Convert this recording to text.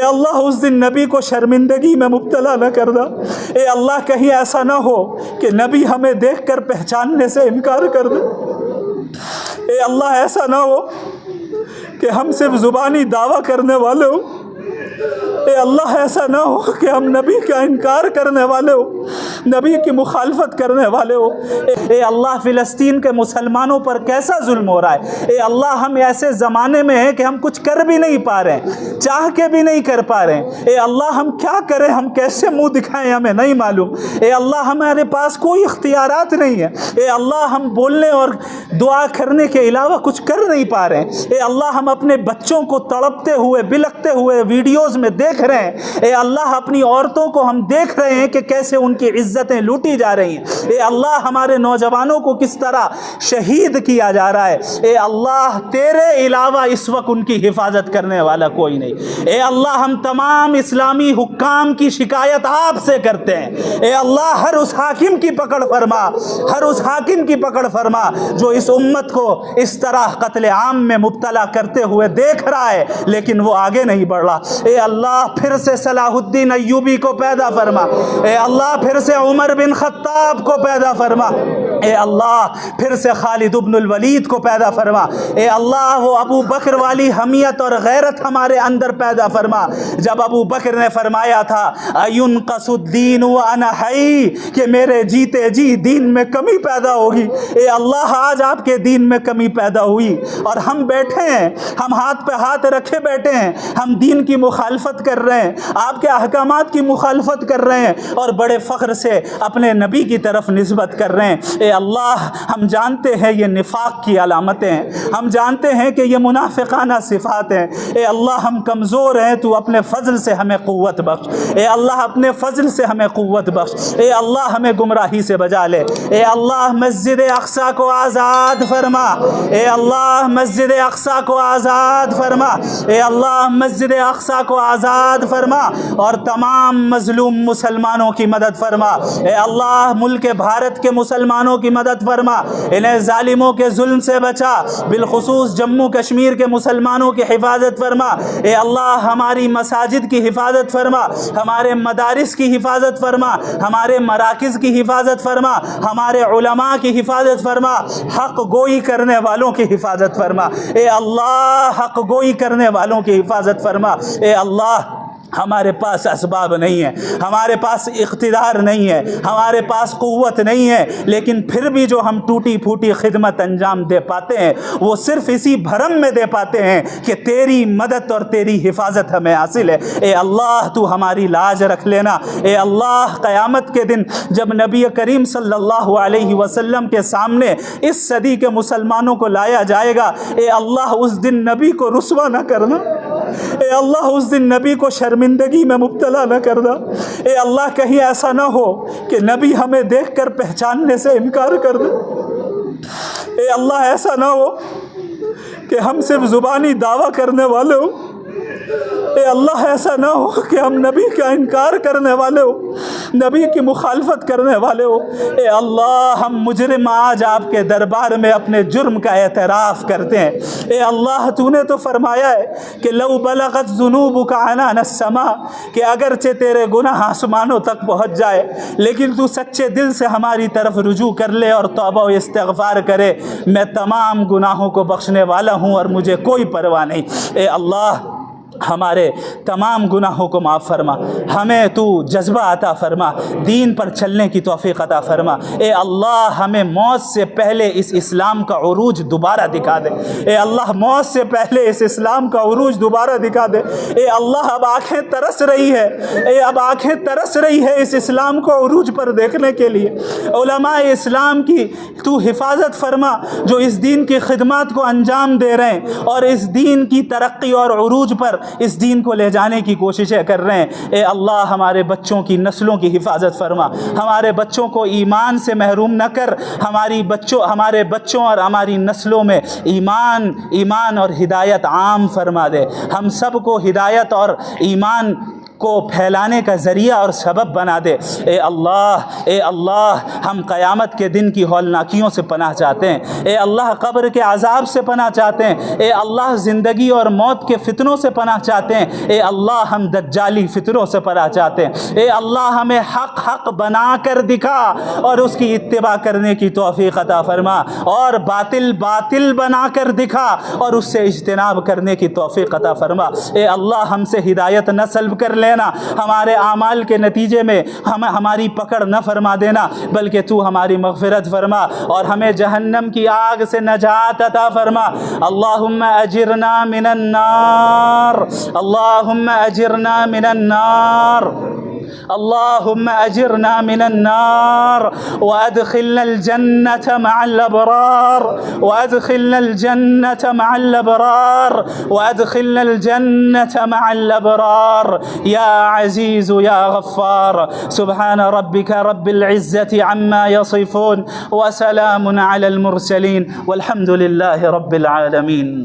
اللہ اس دن نبی کو شرمندگی میں مبتلا نہ کرنا۔ اے اللہ کہیں ایسا نہ ہو کہ نبی ہمیں دیکھ کر پہچاننے سے انکار کر دے۔ اے اللہ ایسا نہ ہو کہ ہم صرف زبانی دعویٰ کرنے والے ہوں۔ اے اللہ ایسا نہ ہو کہ ہم نبی کا انکار کرنے والے ہو، نبی کی مخالفت کرنے والے ہو۔ اے اللہ فلسطین کے مسلمانوں پر کیسا ظلم ہو رہا ہے۔ اے اللہ ہم ایسے زمانے میں ہیں کہ ہم کچھ کر بھی نہیں پا رہے ہیں، چاہ کے بھی نہیں کر پا رہے ہیں۔ اے اللہ ہم کیا کریں، ہم کیسے منہ دکھائیں ہمیں نہیں معلوم۔ اے اللہ ہمارے پاس کوئی اختیارات نہیں ہے۔ اے اللہ ہم بولنے اور دعا کرنے کے علاوہ کچھ کر نہیں پا رہے ہیں۔ اے اللہ ہم اپنے بچوں کو تڑپتے ہوئے بلکتے ہوئے ویڈیوز میں دیکھ رہے ہیں۔ اے اللہ اپنی عورتوں کو ہم دیکھ رہے ہیں کہ کیسے ان کی عزتیں لوٹی جا رہی ہیں۔ اے اللہ ہمارے نوجوانوں کو کس طرح شہید کیا جا رہا ہے۔ اے اللہ تیرے علاوہ اس وقت ان کی حفاظت کرنے والا کوئی نہیں۔ اے اللہ ہم تمام اسلامی حکام کی شکایت آپ سے کرتے ہیں۔ اے اللہ ہر اس حاکم کی پکڑ فرما، ہر اس حاکم کی پکڑ فرما جو اس امت کو اس طرح قتل عام میں مبتلا کرتے ہوئے دیکھ رہا ہے لیکن وہ آگے نہیں بڑھ رہا۔ اے اللہ پھر سے صلاح الدین ایوبی کو پیدا فرما۔ اے اللہ پھر سے عمر بن خطاب کو پیدا فرما۔ اے اللہ پھر سے خالد بن الولید کو پیدا فرما۔ اے اللہ وہ ابو بکر والی حمیت اور غیرت ہمارے اندر پیدا فرما جب ابو بکر نے فرمایا تھا اَيُنْقَصُ الدِّينُ وَأَنَا حَيٌّ کہ میرے جیتے جی دین میں کمی پیدا ہوگی۔ اے اللہ آج آپ کے دین میں کمی پیدا ہوئی اور ہم بیٹھے ہیں، ہم ہاتھ پہ ہاتھ رکھے بیٹھے ہیں، ہم دین کی مخالفت کر رہے ہیں، آپ کے احکامات کی مخالفت کر رہے ہیں اور بڑے فخر سے اپنے نبی کی طرف نسبت کر رہے ہیں۔ اے اللہ ہم جانتے ہیں یہ نفاق کی علامتیں ہیں، ہم جانتے ہیں کہ یہ منافقانہ صفات ہیں۔ اے اللہ ہم کمزور ہیں، تو اپنے فضل سے ہمیں قوت بخش۔ اے اللہ اپنے فضل سے ہمیں قوت بخش۔ اے اللہ ہمیں گمراہی سے بچا لے۔ اے اللہ مسجد اقصیٰ کو آزاد فرما۔ اے اللہ مسجد اقصیٰ کو آزاد فرما۔ اے اللہ مسجد اقصیٰ کو آزاد فرما اور تمام مظلوم مسلمانوں کی مدد فرما۔ اے اللہ ملک بھارت کے مسلمانوں کی مدد فرما، انہیں ظالموں کے ظلم سے بچا، بالخصوص جموں کشمیر کے مسلمانوں کی حفاظت فرما۔ اے اللہ ہماری مساجد کی حفاظت فرما، ہمارے مدارس کی حفاظت فرما، ہمارے مراکز کی حفاظت فرما، ہمارے علماء کی حفاظت فرما، حق گوئی کرنے والوں کی حفاظت فرما۔ اے اللہ حق گوئی کرنے والوں کی حفاظت فرما۔ اے اللہ ہمارے پاس اسباب نہیں ہیں، ہمارے پاس اقتدار نہیں ہے، ہمارے پاس قوت نہیں ہے، لیکن پھر بھی جو ہم ٹوٹی پھوٹی خدمت انجام دے پاتے ہیں وہ صرف اسی بھرم میں دے پاتے ہیں کہ تیری مدد اور تیری حفاظت ہمیں حاصل ہے۔ اے اللہ تو ہماری لاج رکھ لینا۔ اے اللہ قیامت کے دن جب نبی کریم صلی اللہ علیہ وسلم کے سامنے اس صدی کے مسلمانوں کو لایا جائے گا، اے اللہ اس دن نبی کو رسوا نہ کرنا۔ اے اللہ اس دن نبی کو شرمندگی میں مبتلا نہ کرنا۔ اے اللہ کہیں ایسا نہ ہو کہ نبی ہمیں دیکھ کر پہچاننے سے انکار کر دے۔ اے اللہ ایسا نہ ہو کہ ہم صرف زبانی دعویٰ کرنے والے ہوں۔ اے اللہ ایسا نہ ہو کہ ہم نبی کا انکار کرنے والے ہو، نبی کی مخالفت کرنے والے ہو۔ اے اللہ ہم مجرم آج آپ کے دربار میں اپنے جرم کا اعتراف کرتے ہیں۔ اے اللہ تو نے تو فرمایا ہے کہ لو بلغت ذنوبک عنان السماء کہ اگرچہ تیرے گناہ آسمانوں تک پہنچ جائے لیکن تو سچے دل سے ہماری طرف رجوع کر لے اور توبہ و استغفار کرے، میں تمام گناہوں کو بخشنے والا ہوں اور مجھے کوئی پرواہ نہیں۔ اے اللہ ہمارے تمام گناہوں کو معاف فرما، ہمیں تو جذبہ عطا فرما، دین پر چلنے کی توفیق عطا فرما۔ اے اللہ ہمیں موت سے پہلے اس اسلام کا عروج دوبارہ دکھا دے۔ اے اللہ موت سے پہلے اس اسلام کا عروج دوبارہ دکھا دے۔ اے اللہ اب آنکھیں ترس رہی ہے، اب آنکھیں ترس رہی ہے اس اسلام کو عروج پر دیکھنے کے لیے۔ علماء اسلام کی تو حفاظت فرما جو اس دین کی خدمات کو انجام دے رہے ہیں اور اس دین کی ترقی اور عروج پر اس دین کو لے جانے کی کوششیں کر رہے ہیں۔ اے اللہ ہمارے بچوں کی نسلوں کی حفاظت فرما، ہمارے بچوں کو ایمان سے محروم نہ کر، ہمارے بچوں اور ہماری نسلوں میں ایمان اور ہدایت عام فرما دے، ہم سب کو ہدایت اور ایمان کو پھیلانے کا ذریعہ اور سبب بنا دے۔ اے اللہ ہم قیامت کے دن کی ہولناکیوں سے پناہ چاہتے ہیں، اے اللہ قبر کے عذاب سے پناہ چاہتے ہیں، اے اللہ زندگی اور موت کے فتنوں سے پناہ چاہتے ہیں، اے اللہ ہم دجالی فتنوں سے پناہ چاہتے ہیں، اے اللہ ہمیں حق بنا کر دکھا اور اس کی اتباع کرنے کی توفیق عطا فرما، اور باطل بنا کر دکھا اور اس سے اجتناب کرنے کی توفیق عطا فرما۔ اے اللہ ہم سے ہدایت نہ سلب کر لینا، ہمارے اعمال کے نتیجے میں ہماری پکڑ نہ فرما دینا، بلکہ تو ہماری مغفرت فرما اور ہمیں جہنم کی آگ سے نجات عطا فرما۔ اللہم اجرنا من النار، اللہم اجرنا من النار، اللهم أجرنا من النار وأدخلنا الجنة مع الأبرار، وأدخلنا الجنة مع الأبرار، وأدخلنا الجنة مع الأبرار يا عزيز يا غفار۔ سبحان ربك رب العزة عما يصفون وسلام على المرسلين والحمد لله رب العالمين۔